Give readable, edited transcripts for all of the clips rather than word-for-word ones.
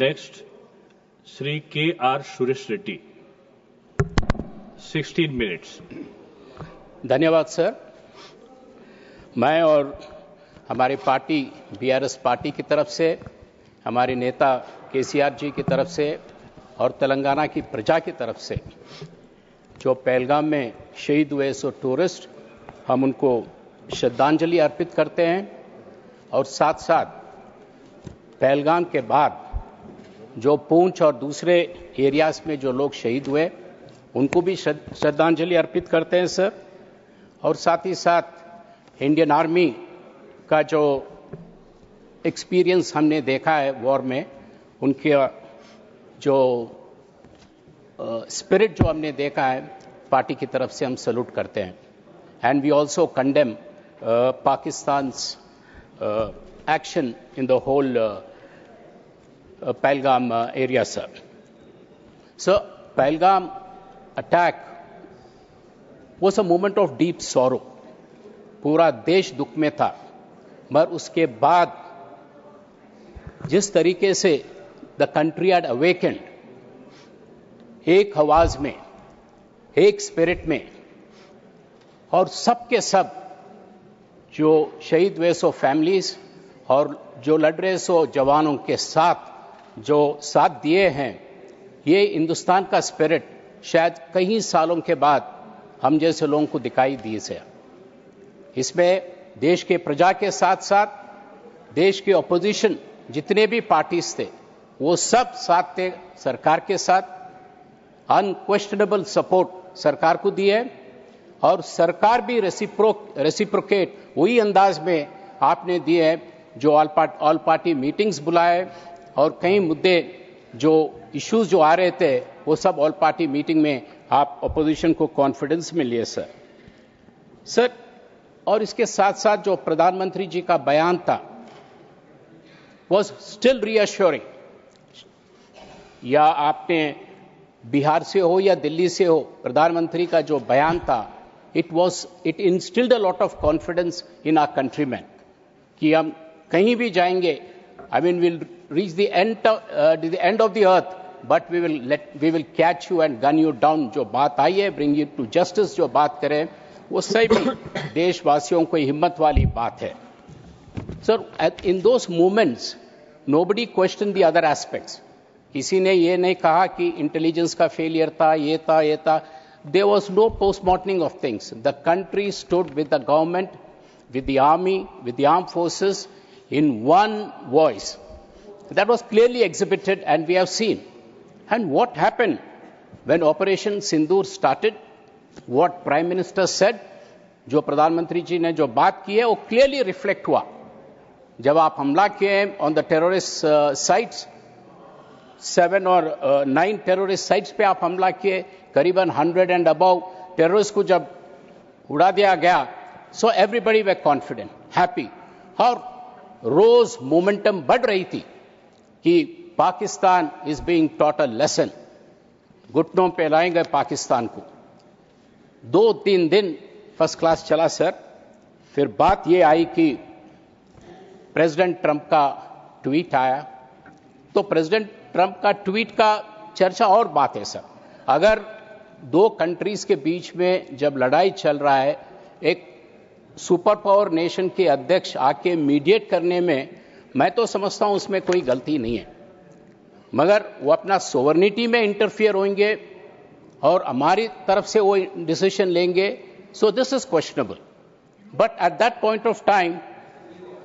Next, Sri K. R. Suresh Reddy. 16 minutes. धन्यवाद sir. मैं और हमारी पार्टी बीआरएस पार्टी की तरफ से, हमारे नेता केसीआर जी की तरफ से और तेलंगाना की प्रजा की तरफ से जो पहलगाम में शहीद हुए सो टूरिस्ट, हम उनको श्रद्धांजलि अर्पित करते हैं और साथ साथ पहलगाम के बाद जो पूंछ और दूसरे एरियाज में जो लोग शहीद हुए उनको भी श्रद्धांजलि अर्पित करते हैं सर। और साथ ही साथ इंडियन आर्मी का जो एक्सपीरियंस हमने देखा है वॉर में, उनके जो स्पिरिट जो हमने देखा है, पार्टी की तरफ से हम सैल्यूट करते हैं। And we also condemn Pakistan's action in the whole Pahalgam area, sir. So, Pahalgam attack was a moment of deep sorrow. पूरा देश दुख में था, मगर उसके बाद जिस तरीके से the country had awakened, एक आवाज में, एक स्पिरिट में, और सबके सब जो शहीद हुए सो फैमिलीज और जो लड़ रहे सो जवानों के साथ जो साथ दिए हैं, ये हिंदुस्तान का स्पिरिट शायद कई सालों के बाद हम जैसे लोगों को दिखाई दी से। इसमें देश के प्रजा के साथ साथ देश के ऑपोजिशन जितने भी पार्टीज थे वो सब साथ थे सरकार के साथ। अनक्वेश्चनेबल सपोर्ट सरकार को दिए और सरकार भी रेसिप्रोकेट वही अंदाज में आपने दिए जो ऑल पार्टी मीटिंग्स बुलाए और कई मुद्दे जो इश्यूज जो आ रहे थे वो सब ऑल पार्टी मीटिंग में आप अपोजिशन को कॉन्फिडेंस में लिए सर। और इसके साथ साथ जो प्रधानमंत्री जी का बयान था वाज स्टिल रीअश्योरिंग। या आपने बिहार से हो या दिल्ली से हो, प्रधानमंत्री का जो बयान था it instilled a lot of confidence in our countryman कि हम कहीं भी जाएंगे, I mean, we'll reach the end of the earth, but we will catch you and gun you down. जो बात आई है, bring you to justice जो बात करें, वो सही भी देशवासियों को हिम्मत वाली बात है। Sir, in those moments, nobody questioned the other aspects. किसी ने ये नहीं कहा कि इंटेलिजेंस का फेलियर था, ये था। There was no post-morteming of things. The country stood with the government, with the army, with the armed forces, in one voice. That was clearly exhibited and we have seen. And what happened when Operation Sindoor started, what Prime Minister said, जो प्रधानमंत्री जी ने जो बात की है वो clearly reflect हुआ। जब आप हमला किए on the terrorist sites, 7 और 9 terrorist sites पे आप हमला किए, करीबन 100 and above terrorists को जब उड़ा दिया गया, so everybody were confident, happy। और रोज मोमेंटम बढ़ रही थी कि Pakistan is being taught a lesson. घुटनों पे लाएंगे पाकिस्तान को। 2-3 दिन फर्स्ट क्लास चला सर। फिर बात ये आई कि प्रेसिडेंट ट्रंप का ट्वीट आया, तो प्रेसिडेंट ट्रंप का ट्वीट का चर्चा और बात है सर। अगर दो कंट्रीज के बीच में जब लड़ाई चल रहा है, एक सुपर पावर नेशन के अध्यक्ष आके मीडिएट करने में, मैं तो समझता हूं उसमें कोई गलती नहीं है, मगर वो अपना सोवरेनिटी में इंटरफियर होंगे और हमारी तरफ से वो डिसीजन लेंगे, so this is questionable. But at that point of time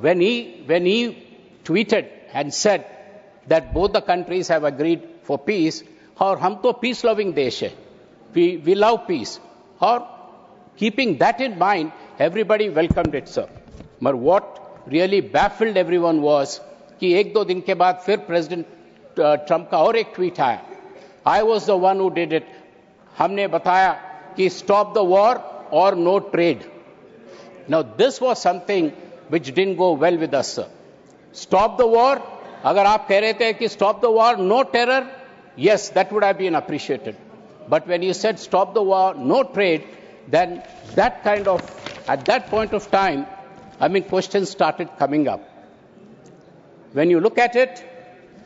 when he tweeted and said that both the countries have agreed for peace, और हम तो पीस लविंग देश है, we love peace, और keeping that in mind, everybody welcomed it, sir. But what really baffled everyone was कि 1-2 दिन के बाद फिर प्रेसिडेंट ट्रंप का और एक ट्वीट आया, I was the one who did it. हमने बताया कि stop the war or no trade. Now this was something which didn't go well with us, sir. Stop the war, अगर आप कह रहे थे कि stop the war, no terror, yes, that would have been appreciated. But when you said stop the war, no trade, then that kind of, at that point of time, I mean, questions started coming up. When you look at it,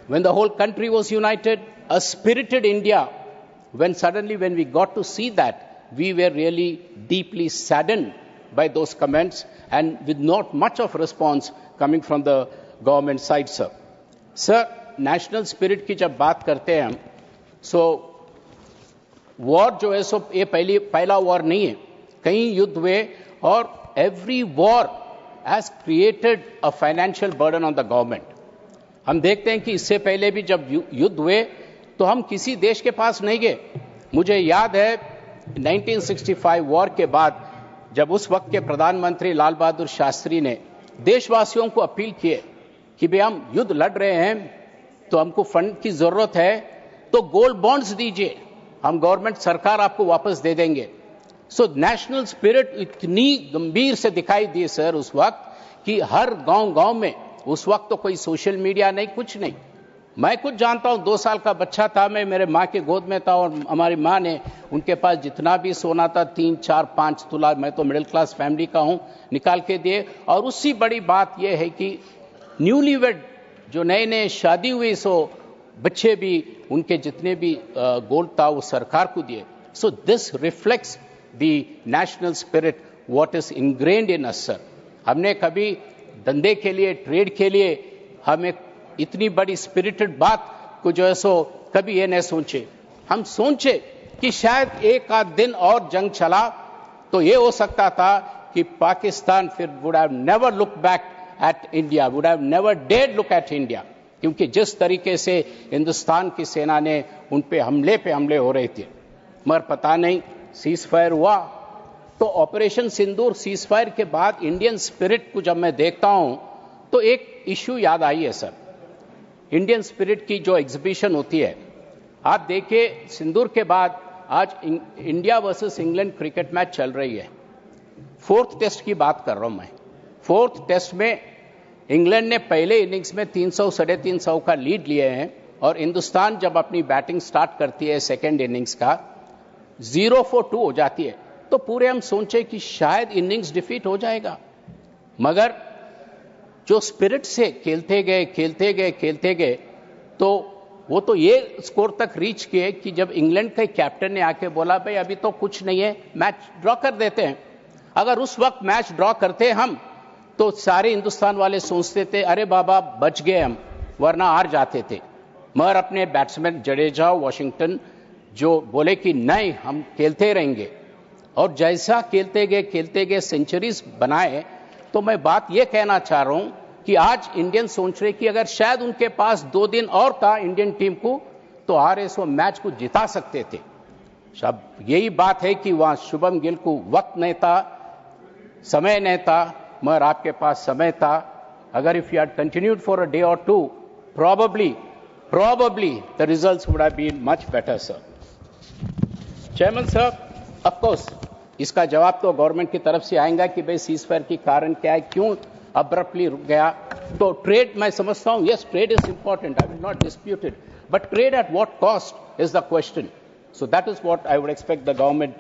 when the whole country was united, a spirited India. When we got to see that, we were really deeply saddened by those comments and with not much of response coming from the government side, sir. Sir, national spirit की जब बात करते हैं हम, so war जो है सो ये पहला war नहीं है, कई युद्ध हुए और every war has created a financial burden on the government. हम देखते हैं कि इससे पहले भी जब युद्ध हुए तो हम किसी देश के पास नहीं गए. मुझे याद है 1965 वॉर के बाद जब उस वक्त के प्रधानमंत्री लाल बहादुर शास्त्री ने देशवासियों को अपील किए कि भाई हम युद्ध लड़ रहे हैं तो हमको फंड की जरूरत है, तो गोल्ड बॉन्ड्स दीजिए, हम गवर्नमेंट सरकार आपको वापस दे देंगे. सो नेशनल स्पिरिट इतनी गंभीर से दिखाई दी सर उस वक्त कि हर गांव में, उस वक्त तो कोई सोशल मीडिया नहीं, कुछ नहीं. मैं कुछ जानता हूं, 2 साल का बच्चा था, मैं मेरे माँ के गोद में था और हमारी माँ ने उनके पास जितना भी सोना था 3, 4, 5 तुला, मैं तो मिडिल क्लास फैमिली का हूं, निकाल के दिए. और उससे बड़ी बात यह है कि न्यूली वेड जो नए नए शादी हुई सो बच्चे भी उनके जितने भी गोल्ड था वो सरकार को दिए. So this reflects the national spirit what is ingrained in us sir. हमने कभी धंधे के लिए, ट्रेड के लिए हमें इतनी बड़ी स्पिरिटेड बात को जो है सो कभी ये नहीं सोचे. हम सोचे कि शायद एक आध दिन और जंग चला तो ये हो सकता था कि पाकिस्तान फिर would have never look back at India, would have never dared look at India, क्योंकि जिस तरीके से हिंदुस्तान की सेना ने उन पे हमले हो रहे थे. मगर पता नहीं, सीज फायर हुआ तो ऑपरेशन सिंदूर सीज फायर के बाद इंडियन स्पिरिट को जब मैं देखता हूं तो एक इश्यू याद आई है सर. इंडियन स्पिरिट की जो एग्जीबिशन होती है, आप देखिए सिंदूर के बाद आज India versus England cricket match चल रही है. 4th टेस्ट की बात कर रहा हूं मैं. 4th टेस्ट में इंग्लैंड ने पहले इनिंग्स में 300 साढ़े 300 का लीड लिए हैं और हिंदुस्तान जब अपनी बैटिंग स्टार्ट करती है सेकेंड इनिंग्स का 0 for 2 हो जाती है, तो पूरे हम सोचे कि शायद इनिंग्स डिफीट हो जाएगा. मगर जो स्पिरिट से खेलते गए तो वो तो ये स्कोर तक रीच किए कि जब इंग्लैंड के कैप्टन ने आके बोला भाई अभी तो कुछ नहीं है, मैच ड्रॉ कर देते हैं. अगर उस वक्त मैच ड्रॉ करते हम तो सारे हिंदुस्तान वाले सोचते थे अरे बाबा बच गए हम, वरना हार जाते थे. मगर अपने बैट्समैन जडेजा, वॉशिंगटन जो बोले कि नहीं हम खेलते रहेंगे, और जैसा खेलते गए सेंचुरीज बनाए. तो मैं बात यह कहना चाह रहा हूं कि आज इंडियन सोच रहे कि अगर शायद उनके पास 2 दिन और था इंडियन टीम को तो आरएसओ मैच को जिता सकते थे. अब यही बात है कि वहां शुभम गिल को वक्त नहीं था, समय नहीं था, मगर आपके पास समय था. अगर if you had continued for a day और 2, probably the results would have been much better, sir. Chairman साहब, ऑफ कोर्स इसका जवाब तो गवर्नमेंट की तरफ से आएगा कि भाई सीज फायर की कारण क्या है, क्यों अब्रप्टली रुक गया. तो ट्रेड मैं समझता हूं, yes trade is important, I will not dispute it, but trade at what cost is the question. So that is what I would expect the government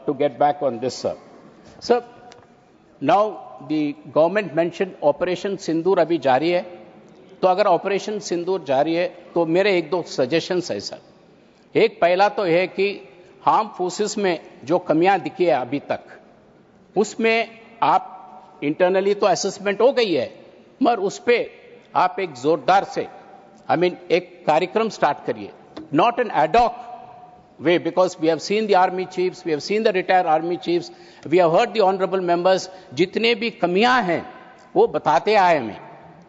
to get back on this, sir. Sir, now the government mention operation Sindoor अभी जारी है, तो अगर operation सिंदूर जारी है तो मेरे 1-2 suggestions है सर. एक पहला तो है कि आर्म फोर्सेस में जो कमियां दिखी है अभी तक, उसमें आप इंटरनली तो असेसमेंट हो गई है, मगर उस पे आप एक जोरदार से एक कार्यक्रम स्टार्ट करिए, not an ad hoc way, because we have seen the army chiefs, we have seen the retired army chiefs, we have heard the honorable members, जितने भी कमियां हैं वो बताते आए हमें.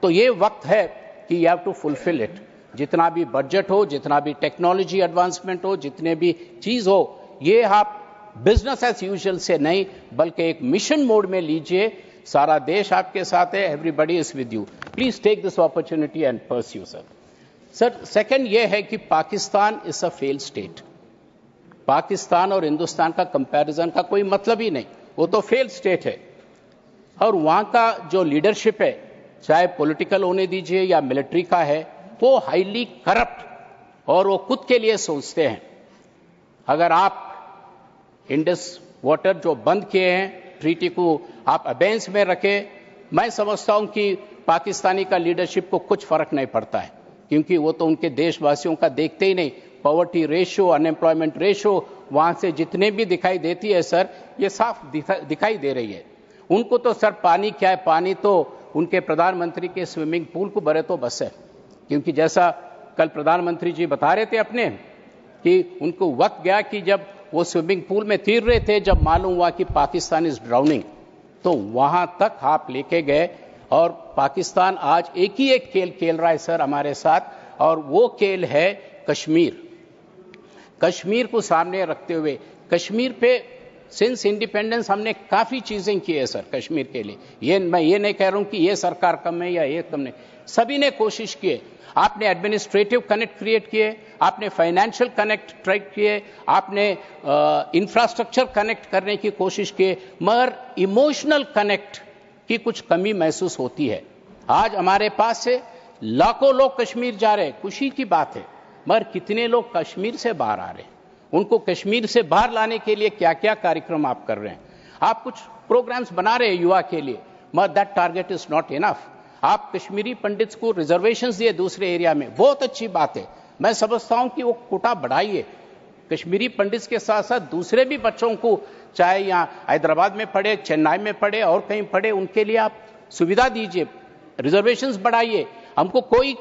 तो ये वक्त है कि you have to fulfill it. जितना भी बजट हो, जितना भी टेक्नोलॉजी एडवांसमेंट हो, जितने भी चीज हो, ये आप बिजनेस एज यूजुअल से नहीं बल्कि एक मिशन मोड में लीजिए. सारा देश आपके साथ है, everybody is with you. Please take this opportunity and pursue, sir. Sir, second ये है कि Pakistan is a failed state. Pakistan और हिंदुस्तान का कंपैरिजन का कोई मतलब ही नहीं, वो तो फेल्ड स्टेट है. और वहां का जो लीडरशिप है, चाहे पॉलिटिकल होने दीजिए या मिलिट्री का है, वो हाईली करप्ट और वो खुद के लिए सोचते हैं. अगर आप इंडस वाटर जो बंद किए हैं, ट्रीटी को आप अबेंस में रखे, मैं समझता हूं कि पाकिस्तानी का लीडरशिप को कुछ फर्क नहीं पड़ता है. क्योंकि वो तो उनके देशवासियों का देखते ही नहीं। पॉवर्टी रेशो, अनएम्प्लॉयमेंट रेशो वहां से जितने भी दिखाई देती है सर, ये साफ दिखाई दे रही है। उनको तो सर पानी क्या है, पानी तो उनके प्रधानमंत्री के स्विमिंग पूल को भरे तो बस है। क्योंकि जैसा कल प्रधानमंत्री जी बता रहे थे अपने कि उनको वक्त गया कि जब वो स्विमिंग पूल में तैर रहे थे, जब मालूम हुआ कि पाकिस्तान इज ड्राउनिंग, तो वहां तक आप लेके गए। और पाकिस्तान आज एक ही एक खेल खेल रहा है सर हमारे साथ, और वो खेल है कश्मीर। कश्मीर को सामने रखते हुए, कश्मीर पे सिंस इंडिपेंडेंस हमने काफी चीजें की है सर कश्मीर के लिए। मैं ये नहीं कह रहा हूं कि ये सरकार कम है या ये कम नहीं, सभी ने कोशिश की है। आपने एडमिनिस्ट्रेटिव कनेक्ट क्रिएट किए, आपने फाइनेंशियल कनेक्ट ट्राई किए, आपने इंफ्रास्ट्रक्चर कनेक्ट करने की कोशिश की, मगर इमोशनल कनेक्ट की कुछ कमी महसूस होती है। आज हमारे पास से लाखों लोग कश्मीर जा रहे हैं, खुशी की बात है, मगर कितने लोग कश्मीर से बाहर आ रहे हैं? उनको कश्मीर से बाहर लाने के लिए क्या क्या कार्यक्रम आप कर रहे हैं? आप कुछ प्रोग्राम्स बना रहे हैं युवा के लिए, मगर that target is not enough. आप कश्मीरी पंडित्स को रिजर्वेशंस दिए दूसरे एरिया में, बहुत अच्छी बात है। मैं समझता हूं कि वो कोटा बढ़ाइए, कश्मीरी पंडित्स के साथ साथ दूसरे भी बच्चों को, चाहे यहां हैदराबाद में पढ़े, चेन्नई में पढ़े और कहीं पढ़े, उनके लिए आप सुविधा दीजिए, रिजर्वेशंस बढ़ाइए। हमको कोई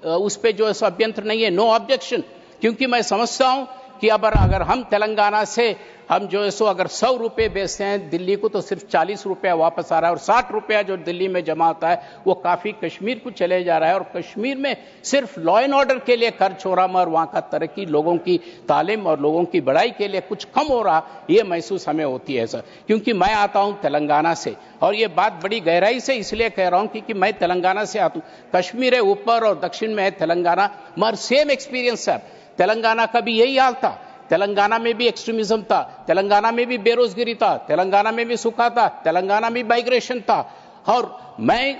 उस पे जो है अभ्यंतर नहीं है, नो ऑब्जेक्शन। क्योंकि मैं समझता हूं कि अगर हम तेलंगाना से हम जो है सो अगर 100 रुपए बेचते हैं दिल्ली को, तो सिर्फ 40 रुपया वापस आ रहा है, और 60 रुपया जो दिल्ली में जमा होता है वो काफी कश्मीर को चले जा रहा है। और कश्मीर में सिर्फ लॉ एंड ऑर्डर के लिए खर्च हो रहा, मगर वहां का तरक्की, लोगों की तालीम और लोगों की बढ़ाई के लिए कुछ कम हो रहा, ये महसूस हमें होती है सर। क्योंकि मैं आता हूं तेलंगाना से, और ये बात बड़ी गहराई से इसलिए कह रहा हूं क्योंकि मैं तेलंगाना से आता हूं। कश्मीर है ऊपर और दक्षिण में है तेलंगाना, मगर सेम एक्सपीरियंस है। तेलंगाना का भी यही हाल था, तेलंगाना में भी एक्सट्रीमिज्म था, तेलंगाना में भी बेरोजगारी था, तेलंगाना में भी सूखा था, तेलंगाना में माइग्रेशन था। और मैं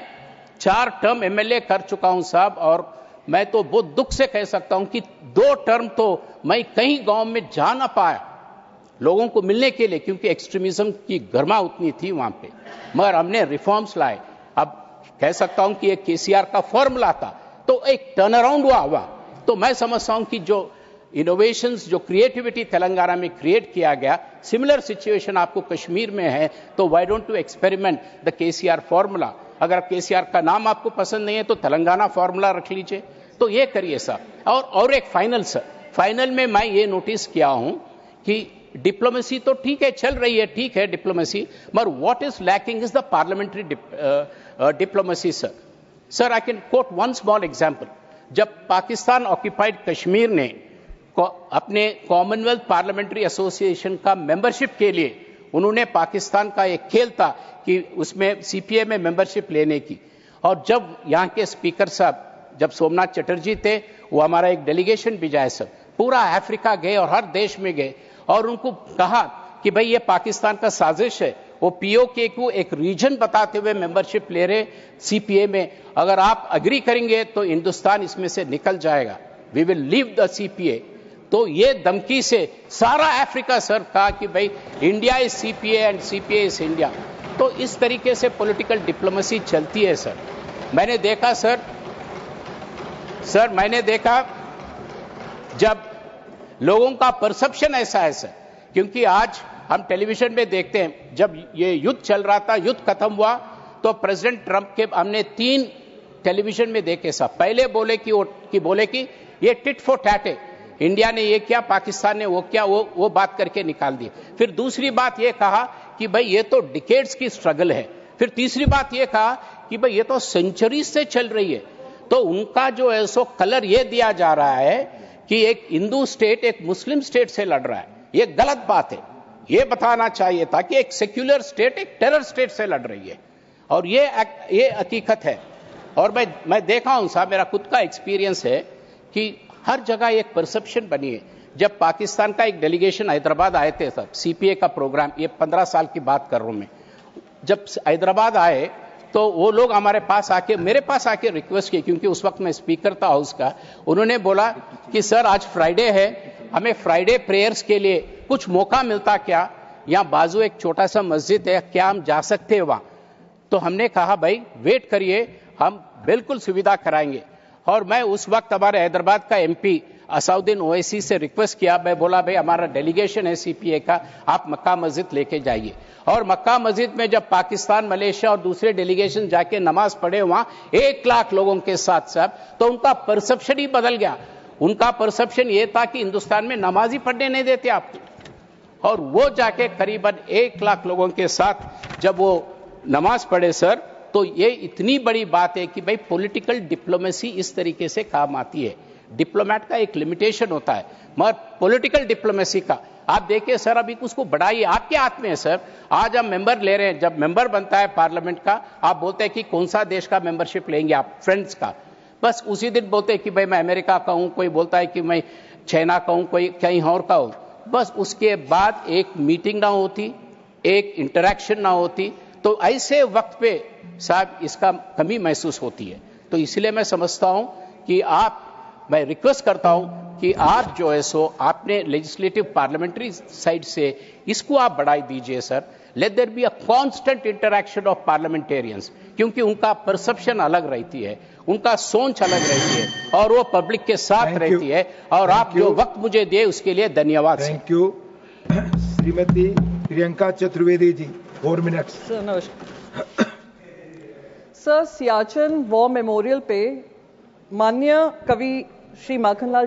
4 टर्म एमएलए कर चुका हूं साहब, और मैं तो बहुत दुख से कह सकता हूं कि 2 टर्म तो मैं कहीं गांव में जा ना पाया लोगों को मिलने के लिए, क्योंकि एक्सट्रीमिज्म की गर्मा उतनी थी वहां पे। मगर हमने रिफॉर्म्स लाए। अब कह सकता हूं कि एक केसीआर का फॉर्मूला था, तो एक टर्न अराउंड हुआ। तो मैं समझता हूं कि जो इनोवेशंस, जो क्रिएटिविटी तेलंगाना में क्रिएट किया गया, सिमिलर सिचुएशन आपको कश्मीर में है, तो why don't you experiment the KCR formula. अगर केसीआर का नाम आपको पसंद नहीं है तो तेलंगाना फॉर्मूला रख लीजिए, तो ये करिए सर। और एक फाइनल सर, फाइनल में मैं ये नोटिस किया हूं कि डिप्लोमेसी तो ठीक है, चल रही है, ठीक है डिप्लोमेसी, मगर what is lacking is the parliamentary diplomacy sir. Sir I can coat one small example. जब पाकिस्तान ऑक्यूपाइड कश्मीर ने अपने कॉमनवेल्थ पार्लियामेंट्री एसोसिएशन का मेंबरशिप के लिए, उन्होंने पाकिस्तान का एक खेल था कि उसमें सीपीए में मेंबरशिप लेने की, और जब यहां के स्पीकर साहब, जब सोमनाथ चटर्जी थे, वो हमारा एक डेलीगेशन भी जाए सर, पूरा अफ्रीका गए और हर देश में गए, और उनको कहा कि भाई ये पाकिस्तान का साजिश है, वो पीओके को एक रीजन बताते हुए मेंबरशिप ले रहे सीपीए में, अगर आप अग्री करेंगे तो हिंदुस्तान इसमें से निकल जाएगा, we will leave the CPA. तो ये धमकी से सारा अफ्रीका सर कहा कि भाई India is CPA and CPA is India. तो इस तरीके से पॉलिटिकल डिप्लोमेसी चलती है सर। मैंने देखा सर, मैंने देखा जब लोगों का परसेप्शन ऐसा है सर, क्योंकि आज हम टेलीविजन में देखते हैं, जब ये युद्ध चल रहा था, युद्ध खत्म हुआ, तो प्रेसिडेंट ट्रंप के हमने 3 टेलीविजन में देखे साहब। पहले बोले कि ये टिट फॉर टैट है, इंडिया ने ये किया, पाकिस्तान ने वो किया, वो बात करके निकाल दी। फिर दूसरी बात ये कहा कि भाई ये तो डिकेड्स की स्ट्रगल है। फिर तीसरी बात ये कहा कि भाई ये तो सेंचुरीज से चल रही है। तो उनका जो है सो कलर ये दिया जा रहा है कि एक हिंदू स्टेट एक मुस्लिम स्टेट से लड़ रहा है, ये गलत बात है। ये बताना चाहिए था कि एक सेक्युलर स्टेट एक टेरर स्टेट से लड़ रही है, और ये हकीकत है। और मैं देखा हूं साहब, मेरा खुद का एक्सपीरियंस है कि हर जगह एक परसेप्शन बनी है। जब पाकिस्तान का एक डेलीगेशन हैदराबाद आए थे साहब, सीपीए का प्रोग्राम, ये 15 साल की बात कर रहा हूं मैं, जब हैदराबाद आए तो वो लोग हमारे पास आके, मेरे पास आके रिक्वेस्ट की, क्योंकि उस वक्त मैं स्पीकर था हाउस का। उन्होंने बोला कि सर आज फ्राइडे है, हमें फ्राइडे प्रेयर्स के लिए कुछ मौका मिलता क्या? यहाँ बाजू एक छोटा सा मस्जिद है, क्या हम जा सकते हैं वहां? तो हमने कहा भाई वेट करिए, हम बिल्कुल सुविधा कराएंगे। और मैं उस वक्त हमारे हैदराबाद का एमपी असाउद्दीन ओवैसी से रिक्वेस्ट किया, मैं बोला भाई हमारा डेलीगेशन है सीपीए का, आप मक्का मस्जिद लेके जाइए। और मक्का मस्जिद में जब पाकिस्तान, मलेशिया और दूसरे डेलीगेशन जाके नमाज पढ़े वहां 1 लाख लोगों के साथ साहब, तो उनका परसेप्शन ही बदल गया। उनका परसेप्शन ये था कि हिंदुस्तान में नमाज ही पढ़ने नहीं देते आप, और वो जाके करीबन 1 लाख लोगों के साथ जब वो नमाज पढ़े सर, तो ये इतनी बड़ी बात है कि भाई पॉलिटिकल डिप्लोमेसी इस तरीके से काम आती है। डिप्लोमेट का एक लिमिटेशन होता है, मगर पॉलिटिकल डिप्लोमेसी का आप देखिए सर, अभी उसको बढ़ाइए, आपके हाथ में है सर। आज हम मेंबर ले रहे हैं, जब मेंबर बनता है पार्लियामेंट का, आप बोलते हैं कि कौन सा देश का मेंबरशिप लेंगे आप, फ्रेंड्स का, बस उसी दिन बोलते हैं कि भाई मैं अमेरिका का हूं, कोई बोलता है कि मैं चाइना का हूं, कोई कहीं और का हूं। बस उसके बाद एक मीटिंग ना होती, एक इंटरेक्शन ना होती, तो ऐसे वक्त पे साहब इसका कमी महसूस होती है। तो इसलिए मैं समझता हूं कि मैं रिक्वेस्ट करता हूं कि आप जो है सो आपने लेजिस्लेटिव पार्लियामेंट्री साइड से इसको आप बढ़ाई दीजिए sir. Let there be a constant interaction of parliamentarians, क्योंकि उनका परसेप्शन अलग रहती है, उनका सोच अलग रहती है, और वो पब्लिक के साथ रहती है। और आप जो वक्त मुझे दिए उसके लिए धन्यवाद। Thank you. Shrimati Priyanka Chaturvedi ji, 4 minutes. Sir नमस्कार। सर, सियाचिन वॉर मेमोरियल पे माननीय कवि श्री माखनलाल